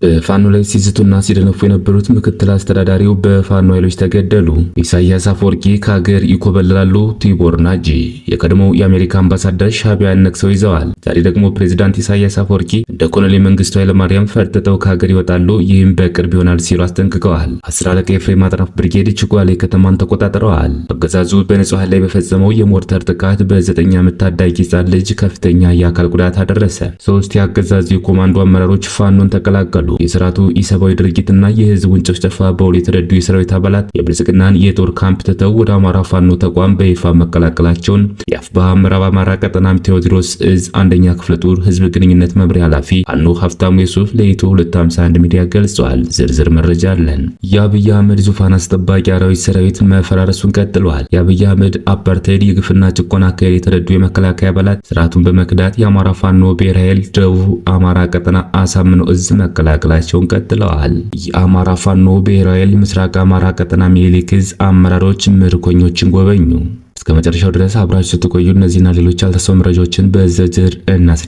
በፋኖ ላይ ሲዝቱና ሲደነፉ የነበሩት ምክትል አስተዳዳሪው በፋኖ ኃይሎች ተገደሉ። ኢሳያስ አፈወርቂ ከሀገር ይኮበልላሉ። ቲቦር ናጂ የቀድሞው የአሜሪካ አምባሳደር ሻዕቢያን ነክሰው ይዘዋል። ዛሬ ደግሞ ፕሬዝዳንት ኢሳያስ አፈወርቂ እንደ ኮሎኔል መንግስቱ ኃይለማርያም ፈርጥጠው ከሀገር ይወጣሉ፣ ይህም በቅርብ ይሆናል ሲሉ አስጠንቅቀዋል። 10 አለቃ ኤፍሬም አጥናፍ ብርጌድ ችጓሌ ከተማን ተቆጣጥረዋል። አገዛዙ በንጹሃን ላይ በፈጸመው የሞርተር ጥቃት በ9 ዓመት ታዳጊ ሕፃን ልጅ ከፍተኛ የአካል ጉዳት አደረሰ። 3 የአገዛዙ የኮማንዶ አመራሮች ፋኖን ተቀላቀሉ። የስርዓቱ ኢሰብአዊ ድርጊትና የህዝቡን ጭፍጨፋ በውል የተረዱ የሰራዊት አባላት የብልጽግናን የጦር ካምፕ ትተው ወደ አማራ ፋኖ ተቋም በይፋ መቀላቀላቸውን የአፍባሃ ምዕራብ አማራ ቀጠና ቴዎድሮስ እዝ 1ኛ ክፍለ ጦር ህዝብ ግንኙነት መምሪያ ኃላፊ አኖ ሀፍታሙ የሱፍ ለኢትዮ 251 ሚዲያ ገልጸዋል። ዝርዝር መረጃ አለን። የአብይ አህመድ ዙፋን አስጠባቂ አራዊት ሰራዊት መፈራረሱን ቀጥሏል። የአብይ አህመድ አፓርታይድ የግፍና ጭቆና አካሄድ የተረዱ የመከላከያ አባላት ስርዓቱን በመክዳት የአማራ ፋኖ ብሔራዊ ኃይል ደቡብ አማራ ቀጠና አሳምነው እዝ መቀላቀላቸውን ቀጥለዋል። የአማራ ፋኖ ብሔራዊ ኃይል ምስራቅ አማራ ቀጠና ሚኒሊክ እዝ አመራሮች ምርኮኞችን ጎበኙ። እስከ መጨረሻው ድረስ አብራችሁ ስትቆዩ እነዚህና ሌሎች ያልተሰሙ መረጃዎችን በዝርዝር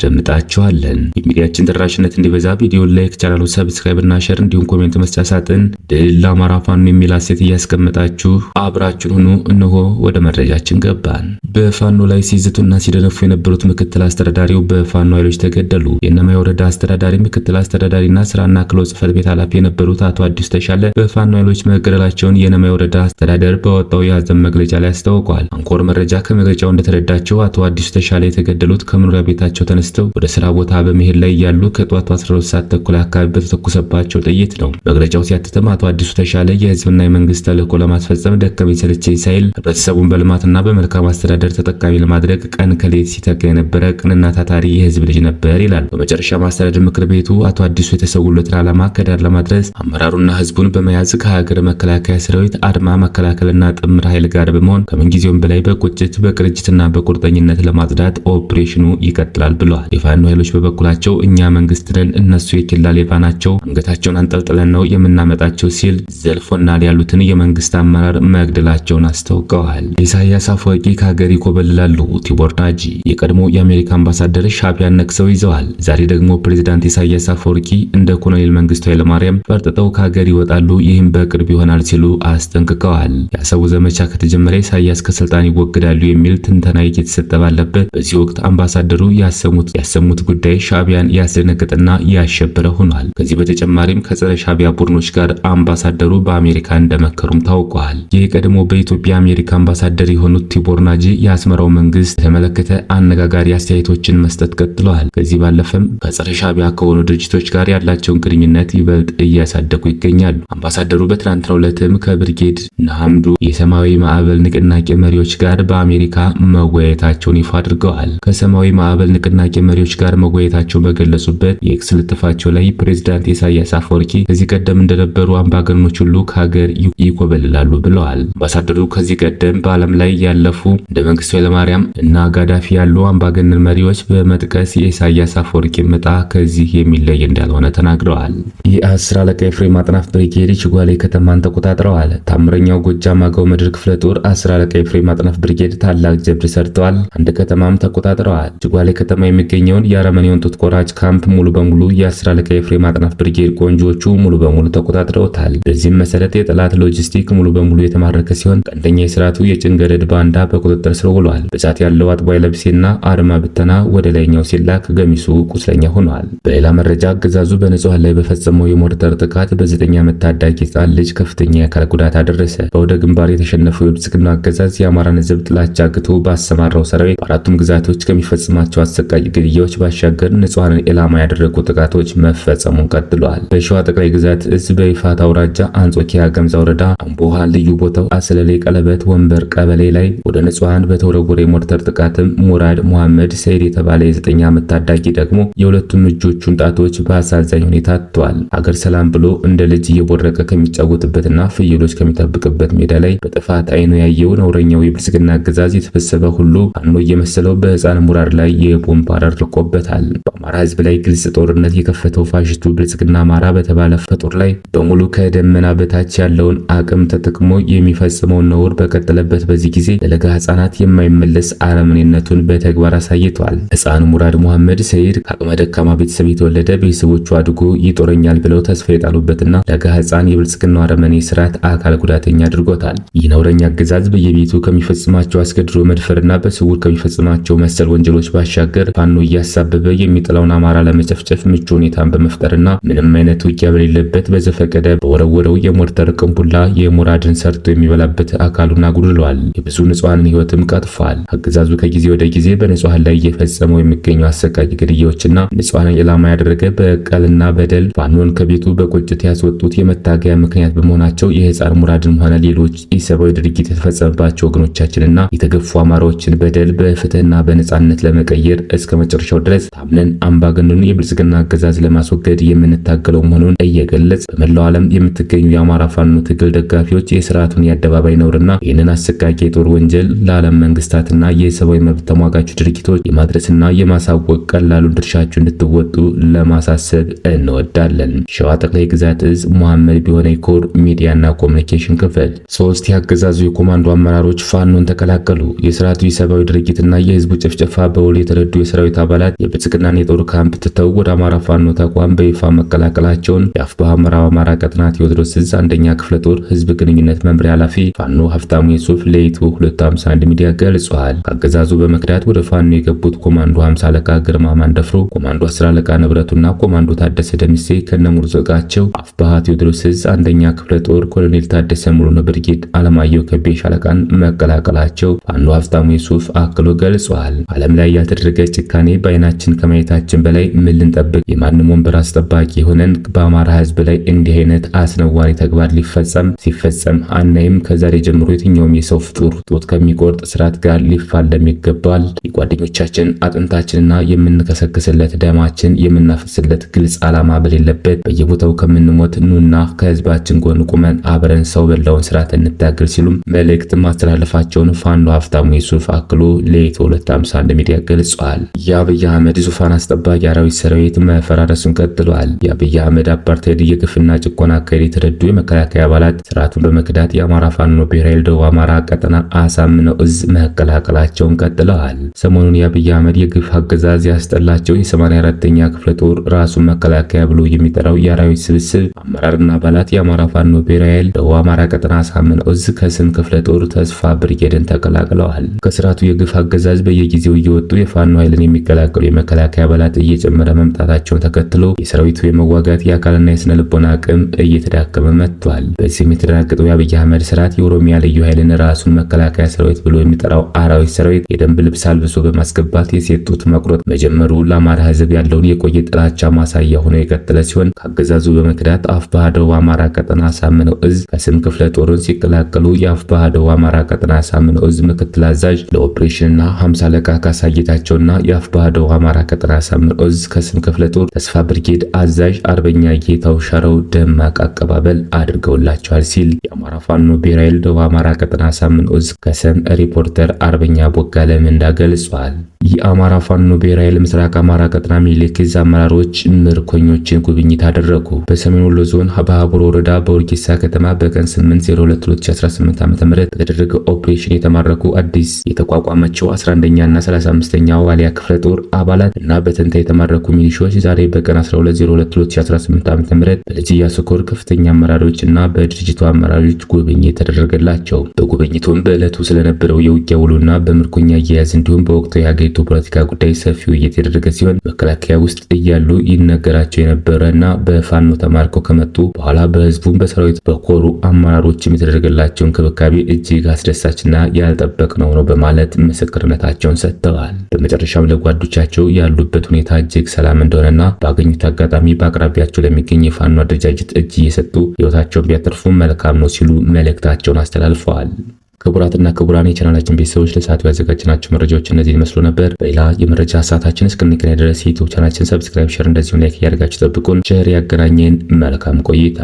እናስደምጣችኋለን። የሚዲያችን ተደራሽነት እንዲበዛ ቪዲዮ ላይክ፣ ቻናሉ ሰብስክራይብ እና ሼር እንዲሁም ኮሜንት መስጫ ሳጥን ድል ለአማራ ፋኖ የሚል አሴት እያስቀመጣችሁ አብራችሁን ሁኑ። እነሆ ወደ መረጃችን ገባን። በፋኖ ላይ ሲዝቱና ሲደነፉ የነበሩት ምክትል አስተዳዳሪው በፋኖ ኃይሎች ተገደሉ። የእነማይ ወረዳ አስተዳዳሪ ምክትል አስተዳዳሪና ስራና ክህሎት ጽሕፈት ቤት ኃላፊ የነበሩት አቶ አዲሱ ተሻለ በፋኖ ኃይሎች መገደላቸውን የእነማይ ወረዳ አስተዳደር በወጣው የሐዘን መግለጫ ላይ አስታውቋል። አንኮር መረጃ ከመግለጫው እንደተረዳቸው አቶ አዲሱ ተሻለ የተገደሉት ከመኖሪያ ቤታቸው ተነስተው ወደ ስራ ቦታ በመሄድ ላይ ያሉ ከጧቱ 12 ሰዓት ተኩል አካባቢ በተተኮሰባቸው ጥይት ነው። መግለጫው ሲያትተም አቶ አዲሱ ተሻለ የህዝብና የመንግስት ተልዕኮ ለማስፈጸም ደከመኝ ሰለቸኝ ሳይል ህብረተሰቡን በልማትና በመልካም አስተዳደር ተጠቃሚ ለማድረግ ቀን ከሌት ሲተጋ የነበረ ቅንና ታታሪ የህዝብ ልጅ ነበር ይላል። በመጨረሻ ማስተዳደር ምክር ቤቱ አቶ አዲሱ የተሰውለትን ዓላማ ከዳር ለማድረስ አመራሩና ህዝቡን በመያዝ ከሀገር መከላከያ ሰራዊት አድማ መከላከልና ጥምር ኃይል ጋር በመሆን ከምንጊዜውም በላይ በቁጭት በቅርጅትና በቁርጠኝነት ለማጽዳት ኦፕሬሽኑ ይቀጥላል ብለዋል። የፋኖ ኃይሎች በበኩላቸው እኛ መንግስት ነን፣ እነሱ የኬላ ሌባ ናቸው፣ አንገታቸውን አንጠልጥለን ነው የምናመጣቸው ሲል ዘልፎናል ያሉትን የመንግስት አመራር መግደላቸውን አስታውቀዋል። ኢሳያስ አፈወርቂ ከሀገር ይኮበልላሉ። ቲቦር ናጂ የቀድሞ የአሜሪካ አምባሳደር ሻዕቢያን ነክሰው ይዘዋል። ዛሬ ደግሞ ፕሬዝዳንት ኢሳያስ አፈወርቂ እንደ ኮሎኔል መንግስቱ ኃይለማርያም ፈርጥጠው ከሀገር ይወጣሉ፣ ይህም በቅርብ ይሆናል ሲሉ አስጠንቅቀዋል። የአሰቡ ዘመቻ ከተጀመረ ኢሳያስ ከስልጣን ይወገዳሉ የሚል ትንተና እየተሰጠ ባለበት በዚህ ወቅት አምባሳደሩ ያሰሙት ጉዳይ ሻዕቢያን ያስደነገጠና ያሸበረ ሆኗል። ከዚህ በተጨማሪም ከጸረ ሻዕቢያ ቡድኖች ጋር አምባሳደሩ በአሜሪካ እንደመከሩም ታውቋል። ይህ ቀድሞ በኢትዮጵያ አሜሪካ አምባሳደር የሆኑት ቲቦር ናጂ የአስመራው መንግስት የተመለከተ አነጋጋሪ አስተያየቶችን መስጠት ቀጥለዋል። ከዚህ ባለፈም ከጸረ ሻዕቢያ ከሆኑ ድርጅቶች ጋር ያላቸውን ግንኙነት ይበልጥ እያሳደጉ ይገኛሉ። አምባሳደሩ በትናንትናው ዕለትም ከብርጌድ ንሓመዱ የሰማያዊ ማዕበል ንቅናቄ መሪዎች ጋር በአሜሪካ መወያየታቸውን ይፋ አድርገዋል። ከሰማያዊ ማዕበል ንቅናቄ መሪዎች ጋር መወያየታቸውን በገለጹበት የኤክስ ልጥፋቸው ላይ ፕሬዝዳንት ኢሳያስ አፈወርቂ ከዚህ ቀደም እንደነበሩ አምባገነኖች ሁሉ ከሀገር ይኮበልላሉ ብለዋል። አምባሳደሩ ከዚህ ቀደም በዓለም ላይ ያለፉ እንደ መንግስቱ ኃይለማርያም እና ጋዳፊ ያሉ አምባገነን መሪዎች በመጥቀስ የኢሳያስ አፈወርቂ ምጣ ከዚህ የሚለይ እንዳልሆነ ተናግረዋል። የ10 አለቃ ኤፍሬም አጥናፍ ብርጌድ ችጓሌ ከተማን ተቆጣጥረዋል። ታምረኛው ጎጃም አገው ምድር ክፍለ ጦር 10 አለቃ ኤፍሬም አጥናፍ ብርጌድ ታላቅ ጀብድ ሰርተዋል። አንድ ከተማም ተቆጣጥረዋል። ችጓሌ ከተማ የሚገኘውን የአረመኔውን ጡት ቆራጭ ካምፕ ሙሉ በሙሉ የ10 አለቃ ኤፍሬም አጥናፍ ብርጌድ ቆንጆቹ ሙሉ በሙሉ ተቆጣጥረውታል። በዚህም መሰረት የጠላት ሎጂስቲክ ሙሉ በሙሉ የተማረከ ሲሆን ቀንደኛ የስርዓቱ የጭንገረድ ባንዳ በቁጥጥር ስር ውሏል። ብዛት ያለው አጥባይ ለብሴና አርማ ብተና ወደ ላይኛው ሲላክ ገሚሱ ቁስለኛ ሆኗል። በሌላ መረጃ አገዛዙ በንጹሃን ላይ በፈጸመው የሞርተር ጥቃት በ9 ዓመት ታዳጊ ሕፃን ልጅ ከፍተኛ የአካል ጉዳት አደረሰ። በወደ ግንባር የተሸነፈው የብልጽግና አገዛዝ የአማራን ህዝብ ጥላቻ አግቶ ባሰማራው ሰራዊት በአራቱም ግዛቶች ከሚፈጽማቸው አሰቃቂ ግድያዎች ባሻገር ንጹሃንን ኢላማ ያደረጉ ጥቃቶች መፈጸሙን ቀጥለዋል። በሸዋ ጠቅላይ ግዛት እዝ በይፋት አውራጃ አንጾኪያ ገምዛ ወረዳ አምቦሃ ልዩ ቦታው አሰለሌ ቀለበት ወንበር ቀበሌ ላይ ወደ ንጹሃን በተወረወረ የሞርተር ጥቃትም ሙራድ መሐመድ ሰይድ የተባለ የ9 ዓመት ታዳጊ ደግሞ የሁለቱም እጆቹን ጣቶች በአሳዛኝ ሁኔታ አጥቷል። ሀገር ሰላም ብሎ እንደ ልጅ እየቦረቀ ከሚጫወትበትና ፍየሎች ከሚጠብቅበት ሜዳ ላይ በጥፋት አይኑ ያየው ነውረኛው የብልጽግና አገዛዝ የተፈሰበ ሁሉ ፋኖ እየመሰለው በህፃን ሙራድ ላይ የቦምብ አረር ልቆበታል። በአማራ ህዝብ ላይ ግልጽ ጦርነት የከፈተው ፋሽስቱ ብልጽግና አማራ በተባለ ፍጡር ላይ በሙሉ ከደመና በታች ያለውን አቅም ተጠቅሞ የሚፈጽመውን ነውር በቀጠለበት በዚህ ጊዜ ለለጋ ህፃናት የማይመለስ አረመኔነቱን በተግባር አሳይቷል። ህፃን ሙራድ መሐመድ ሰይድ ከአቅመ ደካማ ቤተሰብ የተወለደ ቤተሰቦቹ አድጎ ይጦረኛል ብለው ተስፋ የጣሉበትና ለጋ ህፃን የብልጽግናው አረመኔ ስርዓት አካል ጉዳተኛ አድርጎታል። ይህ ነውረኛ አገዛዝ በየቤቱ ከሚፈጽማቸው አስገድዶ መድፈርና በስውር ከሚፈጽማቸው መሰል ወንጀሎች ባሻገር ፋኖ እያሳበበ የሚጥለውን አማራ ለመጨፍጨፍ ምቹ ሁኔታን በመፍጠርና ምንም አይነት ውጊያ በሌለበት በዘፈቀደ በወረወረው የሞርተር ቅንቡላ የሙራድን ሰርቶ የሚበላበት አካሉን አጉድሏል። የብዙ ንጹሃንን ህይወትም ቀጥፏል። አገዛዙ ከጊዜ ወደ ጊዜ በንጹሃን ላይ እየፈጸመው የሚገኘው አሰቃቂ ግድያዎችና ንጹሃንን ኢላማ ያደረገ በቀልና በደል ፋኖን ከቤቱ በቁጭት ያስወጡት የመታገያ ምክንያት በመሆናቸው የህፃን ሙራድን ሆነ ሌሎች ኢሰብአዊ ድርጊት የተፈጸመባቸው ወገኖቻችንና የተገፉ አማራዎችን በደል በፍትህና በነጻነት ለመቀየር እስከ መጨረሻው ድረስ ታምነን አምባገነኑን የብልጽግና አገዛዝ ለማስወገድ የምንታገለው መሆኑን እየገለጽ በመላው ዓለም የምትገኙ የአማራ ፋኖ ትግል ደጋፊዎች የስርዓቱን የአደባባይ ነውርና ይህንን አሰቃቂ የጦር ወንጀል ለዓለም መንግስታትና የሰብአዊ መብት ተሟጋቹ ድርጅቶች የማድረስና የማሳወቅ ቀላሉን ድርሻችሁ እንድትወጡ ለማሳሰብ እንወዳለን። ሸዋ ጠቅላይ ግዛት እዝ መሐመድ ቢሆነኝ ኮር ሚዲያና ኮሙኒኬሽን ክፍል 3 የአገዛዙ የኮማንዶ አመራሮች ፋኖን ተቀላቀሉ። የስርዓቱ የሰብአዊ ድርጊትና የህዝቡ ጭፍጨፋ በውል የተረዱ የሰራዊት አባላት የብልጽግናን የጦር ካምፕ ትተው ወደ አማራ ፋኖ ተቋም በይፋ መቀላቀላቸውን የአፋብኃ ምዕራብ አማራ ቀጠና ቴዎድሮስ እዝ 1ኛ ክፍለ ጦር ህዝብ ግንኙነት መምሪያ ኃላፊ ፋኖ ሀፍታሙ የሱፍ ለኢትዮ 251 ሚዲያ ገልጿል። ከአገዛዙ በመክዳት ወደ ፋኖ የገቡት ኮማንዶ 50 አለቃ ግርማ ማንደፍሮ፣ ኮማንዶ 10 አለቃ ንብረቱና ኮማንዶ ታደሰ ደምሴ ከነሙሉ ዘቃቸው አፋብኃ ቴዎድሮስ እዝ 1ኛ ክፍለ ጦር ኮሎኔል ታደሰ ሙሉነ ብርጌድ አለማየሁ ከቤ ሻለቃን መቀላቀላቸው ፋኖ ሀፍታሙ የሱፍ አክሎ ገልጿል። ዓለም ላይ ያልተደረገ ጭካኔ በአይናችን ከማየታችን በላይ ምን ልንጠብቅ? የማንም ወንበር አስጠባቂ ሆነን በአማራ ህዝብ ላይ እንዲህ አይነት አስነዋሪ ተግባር ሲፈጸም አናይም። ከዛሬ ጀምሮ የትኛውም የሰው ፍጡር ጡት ከሚቆርጥ ስርዓት ጋር ሊፋለም ይገባል። የጓደኞቻችን አጥንታችንና የምንከሰክስለት ደማችን የምናፈስለት ግልጽ ዓላማ በሌለበት በየቦታው ከምንሞት ኑና ከህዝባችን ጎን ቁመን አብረን ሰው በላውን ስርዓት እንታገል ሲሉም መልእክት ማስተላለፋቸውን ፋኖ ሀፍታሙ የሱፍ አክሎ ለኢትዮ 251 ሚዲያ ገልጿል። የአብይ አህመድ ዙፋን አስጠባቂ አራዊት ሰራዊት መፈራረሱን ቀጥሏል። የአብይ አህመድ አፓርታይድ የግፍና ጭቆና አካሄድ የተረዱ የመከላከያ አባላት ስርዓቱን በመክዳት የአማራ ፋኖ ብሔራዊ ደቡብ አማራ ቀጠና አሳምነው እዝ መቀላቀላቸውን ቀጥለዋል። ሰሞኑን የአብይ አህመድ የግፍ አገዛዝ ያስጠላቸው የ84ኛ ክፍለ ጦር ራሱን መከላከያ ብሎ የሚጠራው የአራዊት ስብስብ አመራርና አባላት የአማራ ፋኖ ብሔራዊ ደቡብ አማራ ቀጠና አሳምነው እዝ ከስም ክፍለ ጦር ተስፋ ብርጌድን ተቀላቅለዋል። ከስርዓቱ የግፍ አገዛዝ በየጊዜው እየወጡ የፋኖ ኃይልን የሚቀላቀሉ የመከላከያ አባላት እየጨመረ መምጣታቸውን ተከትሎ የሰራዊቱ የመዋጋት የአካልና የስነ ልቦና አቅም እየተዳከመ መጥቷል። በዚህም የተደናገጠው የአብይ አህመድ ስርዓት የኦሮሚያ ልዩ ኃይልን ራሱን መከላከያ ሰራዊት ብሎ የሚጠራው አራዊት ሰራዊት የደንብ ልብስ አልብሶ በማስገባት የሴት ጡት መቁረጥ መጀመሩ ለአማራ ህዝብ ያለውን የቆየ ጥላቻ ማሳያ ሆኖ የቀጠለ ሲሆን ከአገዛዙ በመክዳት አፋብኃ ደቡብ አማራ ቀጠና አሳምነው እዝ ከስም ክፍለ ጦርን ሲቀላቀሉ የአፋብኃ ደቡብ አማራ ቀጠና አሳምነው እዝ ምክትል አዛዥ ለኦፕሬሽንና 50 አለቃ ካሳየታቸውና የአፋብኃ ደቡብ አማራ ቀጠና አሳምነው እዝ ከስም ክፍለ ጦር ተስፋ ብርጌድ አዛዥ አርበኛ ጌታው ሻረው ደማቅ አቀባበል አድርገውላቸዋል ሲል የአማራ ፋኖ ብሔራዊ ደቡብ አማራ ቀጠና አሳምነው እዝ ከሰም ሪፖርተር አርበኛ ቦጋለ ምንዳ ገልጿል። የአማራ ፋኖ ብሔራዊ ምስራቅ አማራ ቀጠና ሚኒሊክ ዕዝ አመራሮች ምርኮኞችን ጉብኝት አደረጉ። በሰሜን ወሎ ዞን በሀቡር ወረዳ በወርጌሳ ከተማ በቀን 8/02/2018 ዓ.ም በተደረገ ኦፕሬሽን የተማረኩ አዲስ የተቋቋመችው 11ኛና 35ኛ ዋሊያ ክፍለ ጦር አባላት እና በተንታ የተማረኩ ሚሊሻዎች ዛሬ በቀን 12/02/2018 ዓ.ም በልጅ ኢያሱ ኮር ከፍተኛ አመራሮች እና በድርጅቱ አመራሮች ጉብኝት ተደረገላቸው። በጉብኝቱም በዕለቱ ስለነበረው የውጊያ ውሎና በምርኮኛ አያያዝ እንዲሁም በወቅቱ የሀገሪቱ ፖለቲካ ጉዳይ ሰፊ ውይይት የተደረገ ሲሆን መከላከያ ውስጥ እያሉ ይነገራቸው የነበረና በፋኖ ተማርከው ከመጡ በኋላ በህዝቡም በሰራዊት በኮሩ አመራሮችም የተደረገላቸው እንክብካቤ እጅግ አስደሳችና ያልጠበቅነው ነው በማለት ምስክርነታቸውን ሰጥተዋል። በመጨረሻም ለጓዶቻቸው ያሉበት ሁኔታ እጅግ ሰላም እንደሆነና ባገኙት አጋጣሚ በአቅራቢያቸው ለሚገኝ የፋኖ አደረጃጀት እጅ እየሰጡ ህይወታቸውን ቢያተርፉ መልካም ነው ሲሉ መልእክታቸውን አስተላልፈዋል። ክቡራትና ክቡራን የቻናላችን ቤተሰቦች ለሰዓቱ ያዘጋጀናቸው መረጃዎች እነዚህ ይመስሉ ነበር። በሌላ የመረጃ ሰዓታችን እስክንገናኝ ድረስ የዩቲዩብ ቻናላችን ሰብስክራይብ፣ ሼር እንደዚሁም ላይክ እያደረጋችሁ ጠብቁን። ቸር ያገናኘን። መልካም ቆይታ